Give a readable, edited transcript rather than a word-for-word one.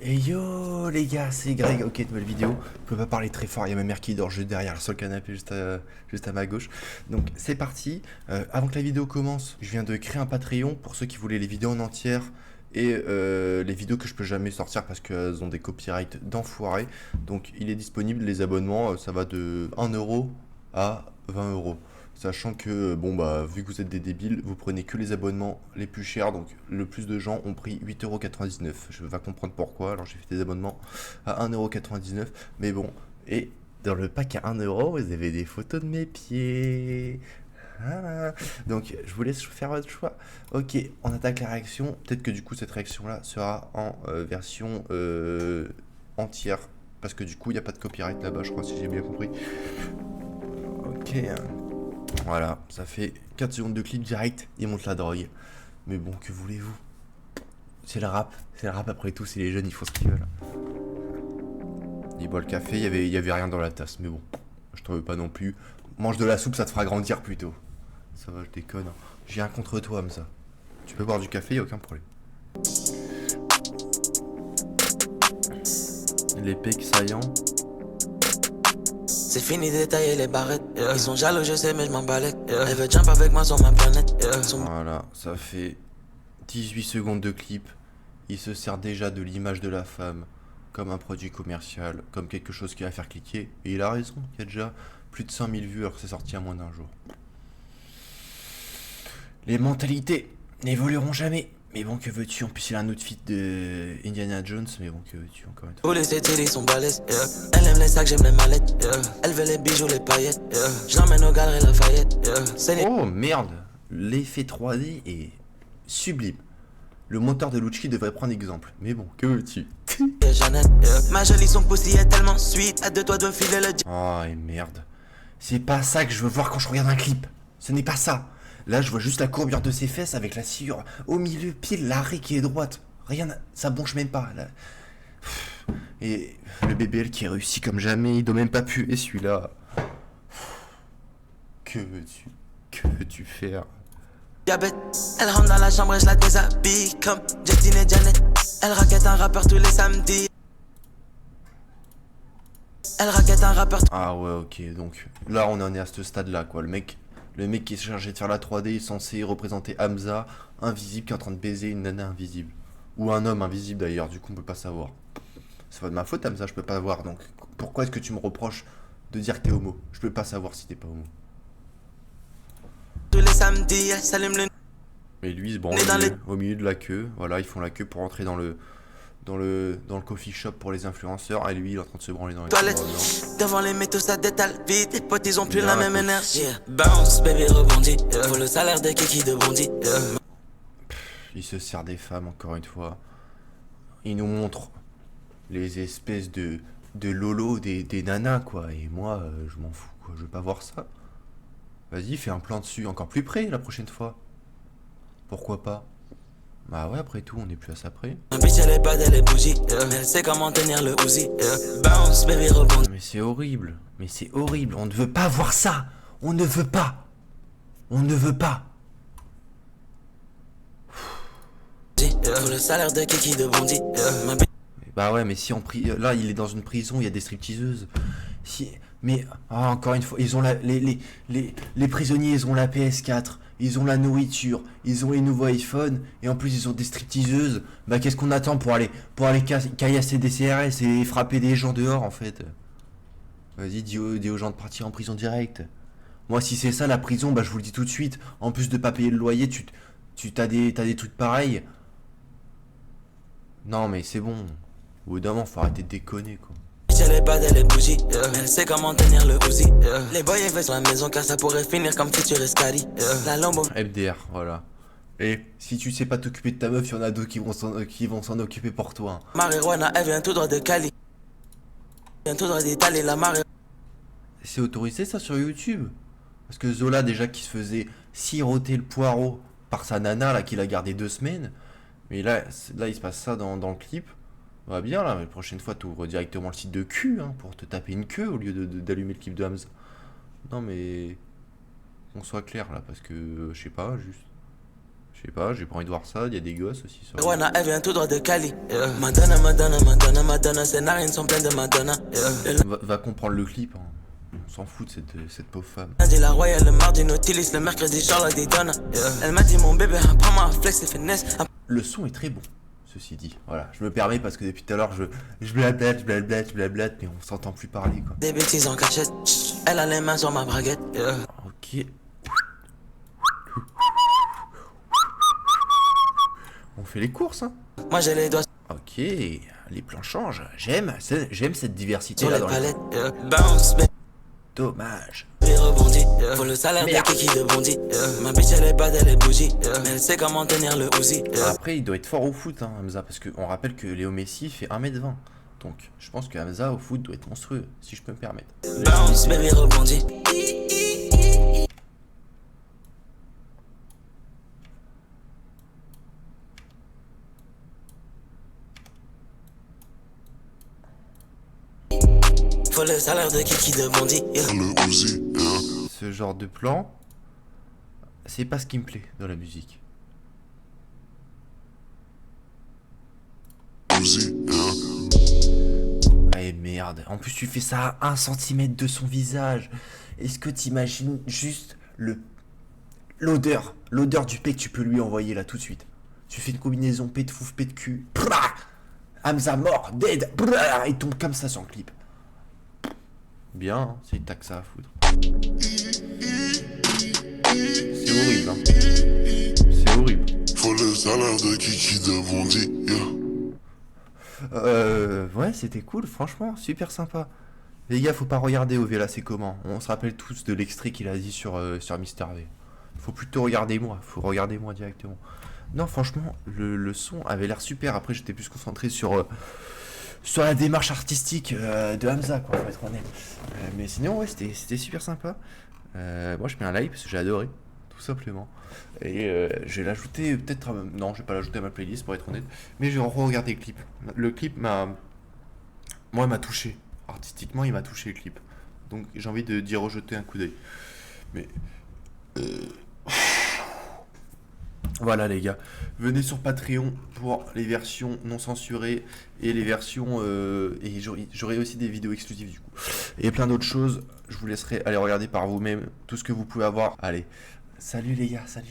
Et yo les gars, c'est Greg, ok, nouvelle vidéo. Je peux pas parler très fort, il y a ma mère qui dort juste derrière sur le canapé, juste à ma gauche. Donc c'est parti. Avant que la vidéo commence, je viens de créer un Patreon pour ceux qui voulaient les vidéos en entière et les vidéos que je peux jamais sortir parce qu'elles ont des copyrights d'enfoirés. Donc il est disponible, les abonnements, ça va de 1 € à 20 €. Sachant que, bon, bah, vu que vous êtes des débiles, vous prenez que les abonnements les plus chers. Donc, le plus de gens ont pris 8,99 €. Je vais comprendre pourquoi. Alors, j'ai fait des abonnements à 1,99 €. Mais bon, et dans le pack à 1 €, vous avez des photos de mes pieds. Voilà. Donc, je vous laisse faire votre choix. Ok, on attaque la réaction. Peut-être que du coup, cette réaction-là sera en version entière. Parce que du coup, il n'y a pas de copyright là-bas, je crois, si j'ai bien compris. Ok. Voilà, ça fait 4 secondes de clip direct, il monte la drogue. Mais bon, que voulez-vous? C'est le rap après tout, c'est les jeunes, ils font ce qu'ils veulent. Il boit le café, il y avait rien dans la tasse, mais bon, je t'en veux pas non plus. Mange de la soupe, ça te fera grandir plutôt. Ça va, je déconne. J'ai rien contre toi, Hamza. Tu peux boire du café, y a aucun problème. Les pecs saillants. C'est fini de tailler les barrettes. Ils sont jaloux, je sais, mais je m'en balèque. Elle veut jump avec moi sur ma planète. Voilà, ça fait 18 secondes de clip. Il se sert déjà de l'image de la femme comme un produit commercial, comme quelque chose qui va faire cliquer. Et il a raison, il y a déjà plus de 5000 vues alors que c'est sorti à moins d'un jour. Les mentalités n'évolueront jamais. Mais bon, que veux-tu? En plus, il a un outfit de Indiana Jones. Mais bon, que veux-tu encore une fois? Tous les étés, sont balèzes. Elle aime les sacs, j'aime les mallettes. Elle veut les bijoux, les paillettes. Je l'emmène au galeries Lafayette. C'est Oh merde! L'effet 3D est sublime. Le moteur de Lucci devrait prendre exemple. Mais bon, que veux-tu? les Jeannette. Ma jolie, son pussy est tellement sweet. À deux doigts de filer le Oh et merde. C'est pas ça que je veux voir quand je regarde un clip. Ce n'est pas ça. Là, je vois juste la courbure de ses fesses avec la sciure au milieu, pile l'arrêt qui est droite. Rien, ça bronche même pas. Là. Et le BBL qui réussit comme jamais, il doit même pas puer celui-là. Que veux-tu? Que veux-tu faire? diabète. Elle rentre dans la chambre et je la déshabille comme Justine et Janet. Elle raquette un rappeur tous les samedis. Elle raquette un rappeur. Ah ouais, ok, donc là on en est à ce stade-là, quoi. Le mec qui est chargé de faire la 3D est censé représenter Hamza, invisible, qui est en train de baiser une nana invisible. Ou un homme invisible d'ailleurs, du coup on peut pas savoir. C'est pas de ma faute, Hamza, je peux pas voir, donc pourquoi est-ce que tu me reproches de dire que t'es homo? Je peux pas savoir si t'es pas homo. Tous les samedis, elle s'allume le Mais lui, il se branle au milieu de la queue, voilà, ils font la queue pour entrer dans le coffee shop pour les influenceurs, et lui il est en train de se branler dans les toilette. toilettes. Devant les métaux, ça détale vite. Les potes, ils ont plus Bien la la même coke. énergie. Bounce, baby, rebondit. Pour le salaire de Kiki de Bondy. Il se sert des femmes, encore une fois. Il nous montre les espèces de lolo des nanas, quoi. Et moi, je m'en fous, quoi. Je veux pas voir ça. Vas-y, fais un plan dessus encore plus près la prochaine fois. Pourquoi pas? Bah ouais, après tout, on est plus à ça près. Un bitch, elle est bad, elle est bougie. Elle sait comment tenir le Uzi. Bounce, baby, rebondit. Mais c'est horrible. Mais c'est horrible. On ne veut pas voir ça. On ne veut pas. On ne veut pas. Pour le salaire de Kiki de Bondy. Ma bitch. Bah ouais, mais si là, il est dans une prison, il y a des stripteaseuses. Mais encore une fois, ils ont les prisonniers, ils ont la PS4, ils ont la nourriture, ils ont les nouveaux iPhones, et en plus ils ont des stripteaseuses. Bah qu'est-ce qu'on attend pour aller caillasser des CRS et frapper des gens dehors en fait? Vas-y, dis aux gens de partir en prison direct. Moi, si c'est ça la prison, bah je vous le dis tout de suite. En plus de pas payer le loyer, t'as des trucs pareils. Non mais c'est bon. Au bout d'un moment, faut arrêter de déconner quoi. Elle est bad, elle est bougie. Elle sait comment tenir le Uzi. Les boys, ils veulent sur la maison car ça pourrait finir comme futur Escari. La Lambo. FDR, voilà. Et si tu sais pas t'occuper de ta meuf, il y en a d'autres qui vont s'en occuper pour toi. Hein. Marijuana, elle vient tout droit de Cali. Elle vient tout droit d'Italie, la marijuana. C'est autorisé ça sur YouTube? Parce que Zola déjà qui se faisait siroter le poireau par sa nana là qui l'a gardé 2 semaines. Mais là il se passe ça dans le clip. Va bien là, mais la prochaine fois t'ouvres directement le site de cul hein, pour te taper une queue au lieu d'allumer le clip de Hamza. Non mais qu'on soit clair là parce que je sais pas juste. Je sais pas, j'ai pas envie de voir ça, il y a des gosses aussi sur... Rwanda, elle vient tout droit de Cali. Madonna, Madonna, Madonna, Madonna, ses narines sont pleines de Madonna. Va comprendre le clip, hein. On s'en fout de cette pauvre femme. Lundi la Royale, le mardi Nautilus, le mercredi Charlotte Daytona. Elle m'a dit mon bébé, apprends-moi à flex et finesse. Le son est très bon, ceci dit. Voilà, je me permets parce que depuis tout à l'heure, je blablate, mais on s'entend plus parler, quoi. Des bêtises en cachette. Elle a les mains sur ma braguette. Ok. On fait les courses, hein. Moi j'ai les doigts Ok, les plans changent. J'aime cette diversité sur là les dans palettes. Bounce, baby, Dommage. rebondit. Faut le salaire de Kiki de Bondy. Ma bitch elle est bad, elle est bougie. Elle sait comment tenir le Uzi. Après, il doit être fort au foot, hein, Hamza, parce qu'on rappelle que Léo Messi fait 1m20. Donc, je pense que Hamza au foot doit être monstrueux, si je peux me permettre. Bounce, baby, rebondit. Faut le salaire de Kiki de Bondy. Le Uzi, Ce genre de plan, c'est pas ce qui me plaît dans la musique. Uzi, Ah merde, en plus tu fais ça à 1 centimètre de son visage. Est-ce que t'imagines juste l'odeur du pet que tu peux lui envoyer là tout de suite. Tu fais une combinaison pet de fouf, pet de cul. Prrrah, Hamza mort, dead, prrrah, il tombe comme ça sur le clip. Bien, hein, c'est tac ça à foutre. C'est horrible, hein. C'est horrible. faut le salaire de Kiki de Bondy, Ouais, c'était cool, franchement, super sympa. Les gars, faut pas regarder OV là, c'est comment. On se rappelle tous de l'extrait qu'il a dit sur Mister V. Faut plutôt regarder moi, directement. Non, franchement, le son avait l'air super. Après, j'étais plus concentré sur la démarche artistique de Hamza, quoi, faut être honnête. Mais sinon, ouais, c'était super sympa. Moi, je mets un like parce que j'ai adoré, tout simplement. Et je vais l'ajouter peut-être... non, je vais pas l'ajouter à ma playlist pour être honnête. Mais je vais re-regarder le clip. Le clip m'a touché. Artistiquement, il m'a touché le clip. Donc j'ai envie d'y rejeter un coup d'œil. Mais... Voilà les gars. Venez sur Patreon pour les versions non censurées et les versions... et j'aurai aussi des vidéos exclusives du coup. Et plein d'autres choses. Je vous laisserai aller regarder par vous-même tout ce que vous pouvez avoir. Allez. Salut les gars, salut.